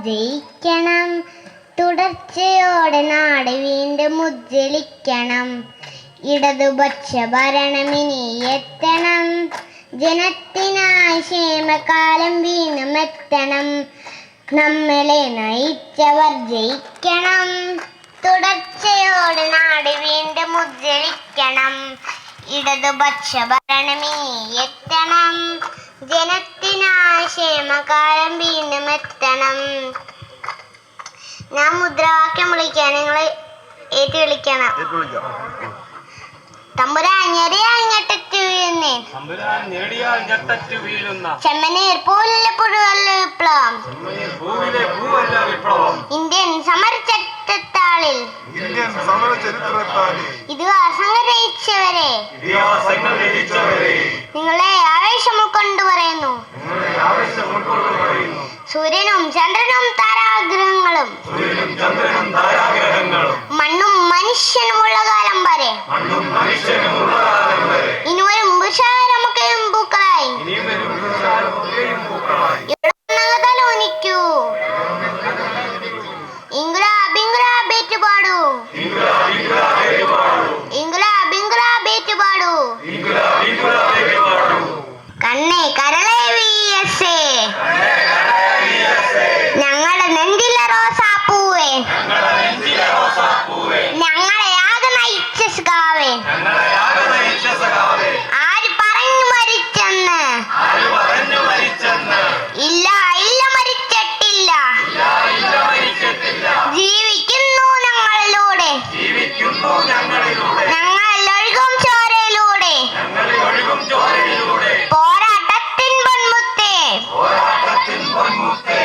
ജയിക്കണം. തുടർച്ചയോടെ നാട് വീണ്ടും ഉജ്ജ്വലിക്കണം. ഇടതുപക്ഷ ഭരണമിനി എത്തണം. ജനത്തിനായി ക്ഷേമകാലം വീണ്ടും എത്തണം. നമ്മളെ നയിച്ചവർ ജയിക്കണം. തുടർച്ചയോടെ നാട് വീണ്ടും ഉജ്ജ്വലിക്കണം. ഇടതുപക്ഷ ഭരണമിനി എത്തണം. ജനത്തിനായി ക്ഷേമകാലം വീണ്ടും എത്തണം. ഞാൻ മുദ്രാവാക്യം വിളിക്കാൻ നിങ്ങൾ ഏറ്റു വിളിക്കണം. തമ്പുരാൻ ചെമ്മനീർ പൂവിലെ പുഴുവല്ല വിപ്ലവം. ഇന്ത്യൻ സമരചരിത്രത്താളിൽ ഇതിഹാസങ്ങൾ രചിച്ചവരെ നിങ്ങളെ ആവേശം ഉൾക്കൊണ്ട് പറയുന്നു. സൂര്യനും ചന്ദ്രനും താരാഗ്രഹങ്ങളും മണ്ണും മനുഷ്യനുമുള്ള കാലം വരെ ഇനിവരും പുരുഷാരമൊക്കെയും പൂക്കളായി തലോനിക്കൂ. ഇൻകുലാബ് ഇൻകുലാബ് ഏറ്റുപാടൂ. ഇൻകുലാബ് ഇൻകുലാബ് ഏറ്റുപാടൂ. കണ്ണേ കരളേ VSA, ഞങ്ങളുടെ നെഞ്ചിലെ റോസാപ്പൂവേ, ഞങ്ങളെ ആകെ നയിച്ച സഖാവേ. ആര് പറഞ്ഞു മരിച്ചെന്ന്? ഇല്ല ഇല്ല മരിച്ചിട്ടില്ല. ജീവിക്കുന്നു ഞങ്ങളിലൂടെ. ഞങ്ങൾ ഒഴുകും ചോരയിലൂടെ. പോരാട്ടത്തിൻ പൊന്മുത്തേ